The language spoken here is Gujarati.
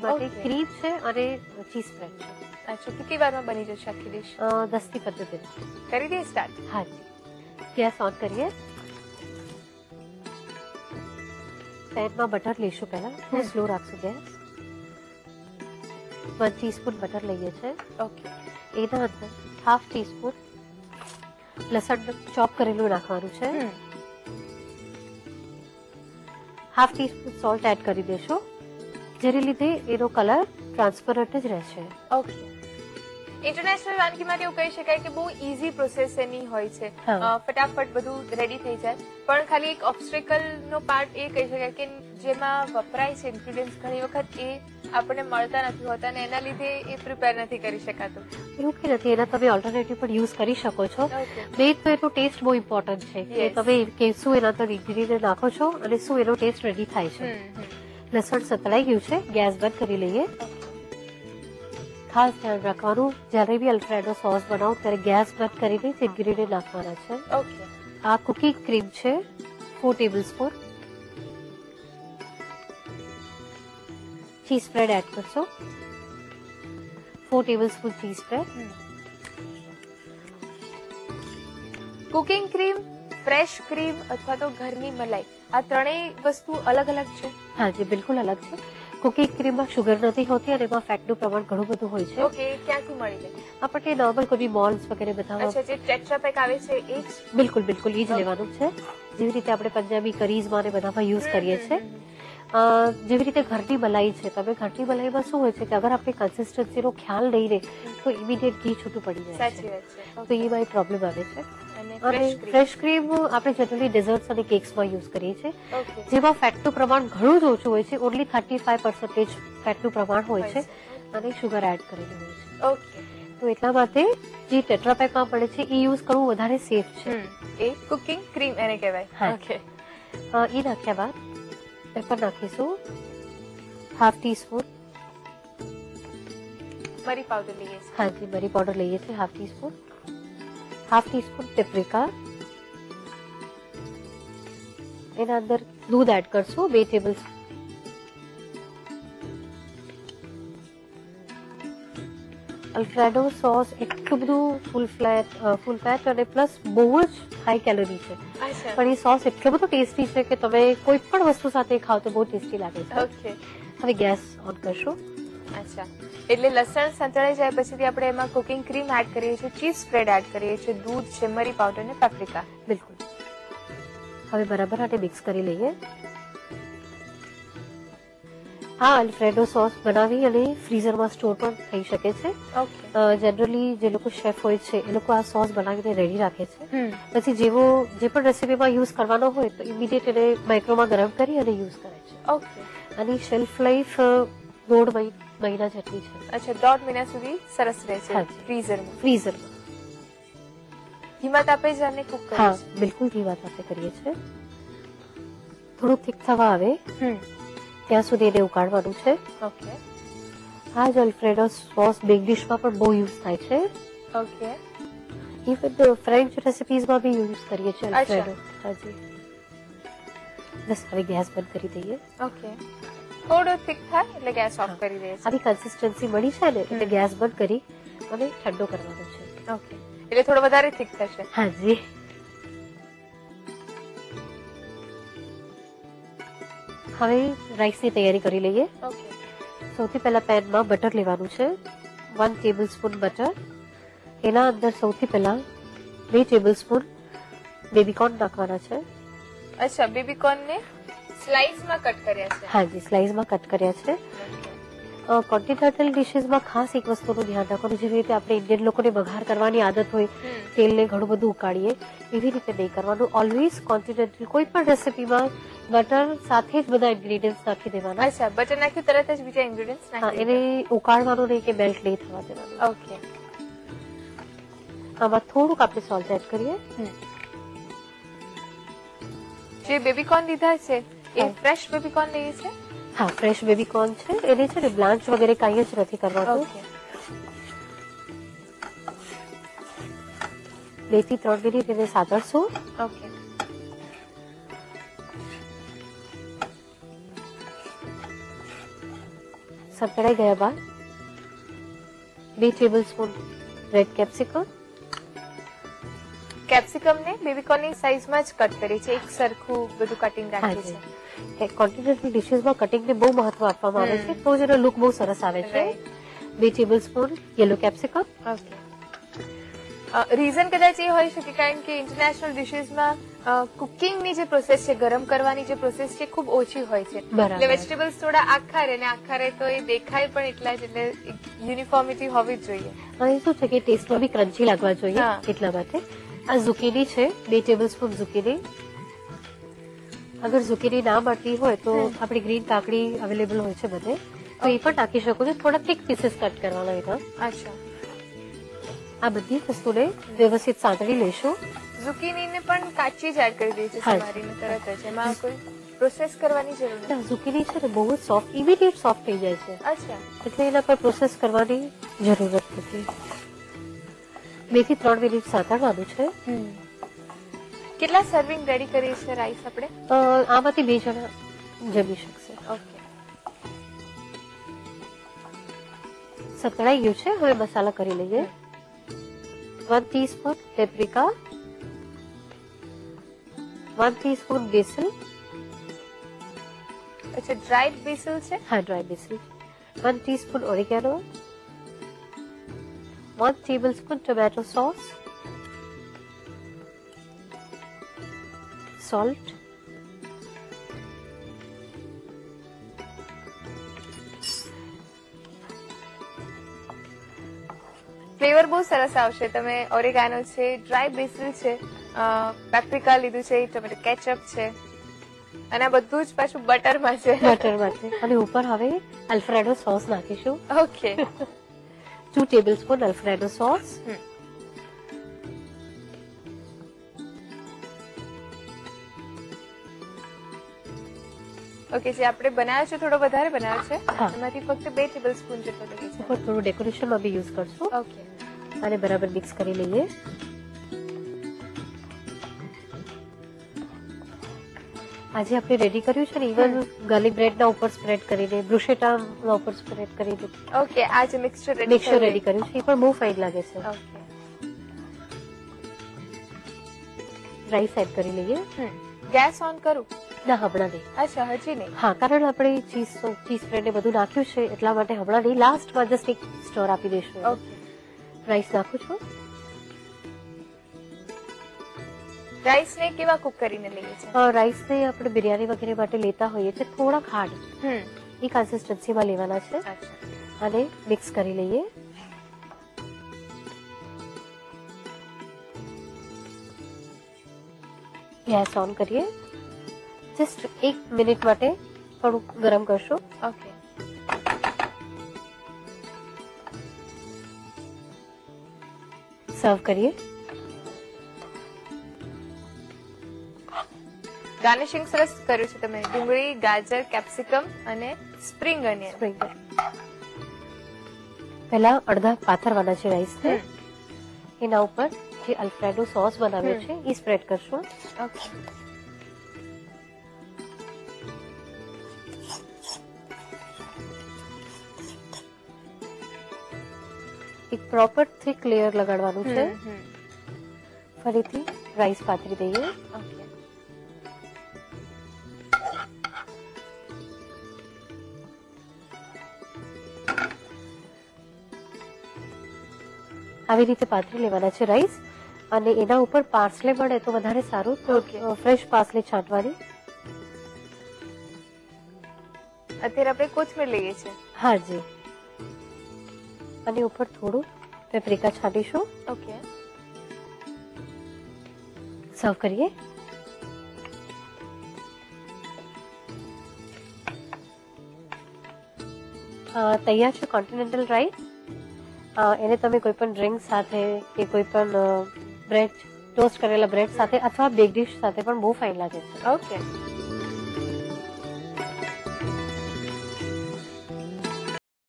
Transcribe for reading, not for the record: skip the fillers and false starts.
એની માટે ક્રીમ છે અને ચીઝ સ્પ્રેડ છે. અચ્છા, કેટલી વારમાં બની જશે આખી ડિશ? 10 થી 15 મિનિટ. કરી દઈએ સ્ટાર્ટ? હા જી. ગેસ ઓન કરીએ. પેનમાં બટર લઈશું. પહેલા થોડું સ્લો રાખશું ગેસ. 1 ટીસ્પૂન બટર લઈએ છે. ઓકે. એના અંદર હાફ ટીસ્પૂન લસણ ચોપ કરેલું નાખવાનું છે. હાફ ટીસ્પૂન સોલ્ટ એડ કરી દેશો, જેને લીધે એનો કલર ટ્રાન્સપરન્ટ જ રહેશે. ઓકે. ઇન્ટરનેશનલ વાનગીમાં એવું કહી શકાય કે બહુ ઈઝી પ્રોસેસ એની હોય છે, ફટાફટ બધું રેડી થઈ જાય. પણ ખાલી એક ઓબ્સ્ટેકલ નો પાર્ટ એ કહી શકાય કે જેમાં વપરાય છે ઇન્ગ્રેડિયન્ટ્સ ઘણી વખત એ આપણને મળતા નથી હોતા અને એના લીધે એ પ્રિપેર નથી કરી શકાતું. એવું કે નથી, એના તમે ઓલ્ટરનેટિવ પણ યુઝ કરી શકો છો. મેઇન તો એનો ટેસ્ટ બહુ ઇમ્પોર્ટન્ટ છે કે તમે શું એના અંદર ઇન્ગ્રેડિયન્ટ નાખો છો અને શું એનો ટેસ્ટ રેડી થાય છે. લસણ સતળાઈ ગયું છે, ગેસ બંધ કરી લઈએ. ખાસ ધ્યાન રાખવાનું, જ્યારે બી અલ્ફ્રેડો સોસ બનાવો ત્યારે ગેસ બંધ કરીને જ ઇન્ગ્રેડિયન્ટ નાખવાના છે. ઓકે. આ કુકિંગ ક્રીમ છે 4 ટેબલસ્પૂન. ચીઝ સ્પ્રેડ એડ કરશો, 4 tablespoon cheese spread. Cooking cream, fresh cream અથવા તો ઘરની મલાઈ, આ ત્રણેય વસ્તુ અલગ અલગ છે? હા જી, બિલકુલ અલગ છે. કુકિંગ ક્રીમમાં શુગર નથી હોતી અને એમાં ફેટનું પ્રમાણ ઘણું બધું હોય છે. ઓકે. ક્યાંથી મળી જાય? આપણને નોર્મલ કોઈ મોલ્સ વગેરે બધા. અચ્છા, જે ટેટ્રા પેક આવે છે એ જ? બિલકુલ બિલકુલ એ જ લેવાનું છે. જેવી રીતે આપણે પંજાબી કરીઝમાં ને બધામાં યુઝ કરીએ છીએ. જેવી રીતે ઘરની મલાઈ છે, તમે ઘરની મલાઈમાં શું હોય છે કે અગર આપણે કન્સિસ્ટન્સીનો ખ્યાલ નહીં રહે તો ઇમિડિયેટ ઘી છૂટું પડી જાય. સાચી વાત છે. તો એમાં પ્રોબ્લેમ આવે છે. અને ફ્રેશ ક્રીમ આપણે જનરલી ડેઝર્ટ્સ અને કેક્સમાં યુઝ કરીએ છીએ, જેમાં ફેટનું પ્રમાણ ઘણું જ ઓછું હોય છે. ઓનલી 35% ફેટનું પ્રમાણ હોય છે અને શુગર એડ કરેલી હોય છે. ઓકે. તો એટલા માટે જે ટેટ્રાપેકમાં પડે છે એ યુઝ કરવું વધારે સેફ છે. એ કુકિંગ ક્રીમ એને કહેવાય. ઓકે. એ નાખ્યા બાદ પેપર નાખીશું, હાફ ટીસ્પૂન. મરી પાવડર લઈએ છીએ. હા જી, મરી પાવડર લઈએ છીએ half teaspoon. Half teaspoon paprika. એના અંદર દૂધ એડ કરશું 2 ટેબલસ્પૂન. અલ્ફ્રેડો સોસ એટલું બધું ફૂલ ફેટ અને પ્લસ બહુ જ હાઈ કેલોરી છે, પણ એ સોસ એટલો બધો ટેસ્ટી છે કે તમે કોઈ પણ વસ્તુ સાથે ખાઓ તો બહુ ટેસ્ટી લાગે છે. ઓકે. હવે ગેસ ઓન કરશો. અચ્છા, એટલે લસણ સંતળાઈ જાય પછીથી આપણે એમાં કુકિંગ ક્રીમ એડ કરીએ છીએ, ચીઝ સ્પ્રેડ એડ કરીએ છીએ, દૂધ છે, મરી પાવડર ને પેપ્રિકા. બિલકુલ. હવે બરાબર આને મિક્સ કરી લઈએ. હા, અલ્ફ્રેડો સોસ બનાવી અને ફ્રીઝરમાં સ્ટોર પણ થઈ શકે છે. જનરલી જે લોકો શેફ હોય છે એ લોકો આ સોસ બનાવીને રેડી રાખે છે. પછી જે પણ રેસીપીમાં યુઝ કરવાનો હોય તો ઇમિડિયેટ એને માઇક્રોમાં ગરમ કરી અને યુઝ કરે છે. ઓકે. આની શેલ્ફ લાઈફ 1.5 મહિના જેટલી છે. અચ્છા, 1.5 મહિના સુધી સરસ રહે છે ફ્રીઝરમાં. ધીમા તાપે જ આને કુક કરીએ? હા, બિલકુલ ધીમા તાપે કરીએ છીએ. થોડું થીક થવા આવે ત્યાં સુધી એને ઉકાળવાનું છે. ઓકે. આ જ અલ્ફ્રેડો સોસ બેક ડિશમાં પણ બહુ યુઝ થાય છે. ઓકે. ઇવન ફ્રેન્ચ રેસિપીઝમાં બી યુઝ કરીએ છીએ અલ્ફ્રેડો. હાજી. બસ હવે ગેસ બંધ કરી દઈએ. ઓકે. થોડો થીક થાય એટલે ગેસ ઓફ કરી દઈએ. આવી કન્સિસ્ટન્સી મળી છે ને એટલે ગેસ બંધ કરી અને ઠંડો કરવાનો છે. ઓકે. એટલે થોડો વધારે થીક થશે. હાજી. હવે રાઈસની તૈયારી કરી લઈએ. ઓકે. સૌથી પહેલા પેનમાં બટર લેવાનું છે, 1 ટેબલસ્પૂન બટર. એના અંદર સૌથી પહેલા 2 ટેબલસ્પૂન બેબીકોર્ન નાખવાના છે. અચ્છા, બેબીકોર્ન ને સ્લાઇસમાં કટ કર્યા છે? હા જી, સ્લાઇસમાં કટ કર્યા છે. કોન્ટિનેન્ટલ ડિશિસમાં ખાસ એક વસ્તુનું ધ્યાન રાખવાનું, જેવી રીતે આપણે ઇન્ડિયન લોકોને વઘાર કરવાની આદત હોય, તેલને ઘણું બધું ઉકાળીએ, એવી રીતે નહીં કરવાનું. ઓલવેઝ કોન્ટિનેન્ટલ કોઈ પણ રેસીપીમાં બટર સાથે જ બધા ઇન્ગ્રેડિયન્ટ્સ નાખી દેવાના. અચ્છા, બટર નાખ્યું તરત જ બીજા ઇન્ગ્રેડિયન્ટ્સ નાખી? એને ઉકાળવાનું નહીં કે મેલ્ટ નહીં થવા દેવાનું. ઓકે. આમાં થોડુંક આપણે સોલ્ટ એડ કરીએ. જે બેબીકોર્ન લીધા છે એ ફ્રેશ બેબીકોર્ન લઈએ છે? હા, ફ્રેશ બેબીકોર્ન છે. એને છે ને બ્લાન્ચ વગેરે કાંઈ જ નથી કરવાનું. 2 થી 3 મિનિટ એને સાતળશું. ઓકે. સંકળાઈ ગયા બાદ 2 ટેબલસ્પૂન રેડ કેપ્સિકમ. કેપ્સિકમ ને બેબીકોર્નની સાઈઝમાં જ કટ કરી છે, એક સરખું બધું કટિંગ રાખ્યું છે. કોન્ટિનેન્ટલ ડિશિસમાં કટિંગને બહુ મહત્વ આપવામાં આવે છે, તો જ એનો લુક બહુ સરસ આવે છે. 2 tablespoon yellow capsicum. Okay. Reason કદાચ એ હોઈ શકે કારણ કે ઇન્ટરનેશનલ ડિશિસમાં કુકિંગની જે પ્રોસેસ છે, ગરમ કરવાની જે પ્રોસેસ છે, ખૂબ ઓછી હોય છે. એટલે વેજીટેબલ્સ થોડા આખા રહે, ને આખા રહે તો એ દેખાય પણ એટલા જ, એટલે યુનિફોર્મિટી હોવી જ જોઈએ. અને શું છે કે ટેસ્ટમાં બી ક્રન્ચી લાગવા જોઈએ, એટલા માટે. આ ઝુકીની છે, 2 ટેબલસ્પૂન ઝુકીની. અગર ઝુકીની ના મળતી હોય તો આપણી ગ્રીન કાકડી અવેલેબલ હોય છે બધે, તો એ પણ નાખી શકો છો. થોડા થીક પીસીસ કટ કરવાના એના. અચ્છા. આ બધી વસ્તુને વ્યવસ્થિત સાંતળી લેશું. ઝુકીનીને પણ કાચી જ એડ કરી દઈએ છીએ સમારીને તરત જ, એમાં કોઈ પ્રોસેસ કરવાની જરૂર નથી. ઝુકીની છે ને બહુ જ સોફ્ટ, ઇમિડિયેટ સોફ્ટ થઈ જાય છે. અચ્છા. એટલે એના પર પ્રોસેસ કરવાની જરૂરત નથી. 2 થી 3 મિનિટ સાંતળવાનું છે. કેટલા સર્વિંગ રેડી કરીએ છીએ રાઈસ આપણે? આમાંથી 2 જણા જમી શકશે. ઓકે. સતળાઈ ગયું છે, હવે મસાલા કરી લઈએ. 1 ટીસ્પૂન પેપ્રિકા, 1 ટીસ્પૂન બેસિલ. અચ્છા, ડ્રાઈડ બેસિલ છે? હા, dry Basil. 1 teaspoon oregano, 1 tablespoon tomato sauce, salt, flavour બહુ સરસ આવશે. તમે ઓરેગાનો છે, ડ્રાય બેસિલ છે, પેપ્રિકા લીધું છે, ટોમેટો કેચઅપ છે, અને આ બધું જ પાછું બટરમાં છે. બટરમાં છે. અને ઉપર હવે અલ્ફ્રેડો સોસ નાખીશું. Okay. 2 tablespoon Alfredo sauce. Okay, જે આપણે બનાવ્યો છે થોડો વધારે બનાવ્યો છે, એમાંથી ફક્ત 2 ટેબલસ્પૂન જેટલો લઈએ છીએ. ઉપર થોડું ડેકોરેશનમાં બી યુઝ કરશું. ઓકે. અને બરાબર મિક્સ કરી લઈએ. આજે આપણે રેડી કર્યું છે ને, ઇવન ગાર્લિક બ્રેડના ઉપર સ્પ્રેડ કરીને, બ્રુશેટાના ઉપર સ્પ્રેડ કરીને. ઓકે, આ જે મિક્સચર રેડી કર્યું છે એ પણ બહુ ફાઇન લાગે છે. ઓકે. રાઈસ એડ કરી લઈએ. ગેસ ઓન કરું? ના, હમણાં નહીં. અચ્છા, હજી નહીં. હા, કારણ આપણે ચીઝ બ્રેડ ને બધું નાખ્યું છે, એટલા માટે હમણાં નહીં. લાસ્ટમાં જસ્ટ એક સ્ટર આપી દઈશું. ઓકે. રાઈસ નાખું છું. રાઈસ ને કેવા કુક કરીને લઈએ છીએ? રાઈસ ને આપણે બિરયાની વગેરે માટે લેતા હોઈએ છીએ, થોડા હાર્ડ એ કન્સિસ્ટન્સીમાં લેવાના છે. અને મિક્સ કરી લઈએ. ગેસ ઓન કરીએ. જસ્ટ 1 મિનિટ માટે થોડું ગરમ કરશું. ઓકે. સર્વ કરીએ. ગાર્નિશિંગ સરસ કર્યું છે તમે. ડુંગળી, ગાજર, કેપ્સિકમ અને સ્પ્રિંગ અનિયન. પહેલા અડધા પાથરવાના છે રાઈસ ને. એના ઉપર જે અલ્ફ્રેડો સોસ બનાવ્યો છે એ સ્પ્રેડ કરશું. ઓકે. એક પ્રોપર થિક લેયર લગાડવાનું છે. ફરીથી રાઈસ પાથરી દઈએ. ઓકે. આવી રીતે પાથરી લેવાના છે રાઈસ. અને એના ઉપર પાર્સલે મળે તો વધારે સારું, તો ફ્રેશ પાર્સલે છાંટવાની. અત્યારે આપણે કોથમીર લઈએ છીએ. હા જી. અને ઉપર થોડું પેપ્રિકા છાંટીશું. ઓકે. સર્વ કરીએ. તૈયાર છે કોન્ટિનેન્ટલ રાઈસ. એને તમે કોઈ પણ ડ્રિંક સાથે કે કોઈ પણ બ્રેડ, ટોસ્ટ કરેલા બ્રેડ સાથે અથવા બેક ડીશ સાથે પણ બહુ ફાઇન લાગે છે. ઓકે.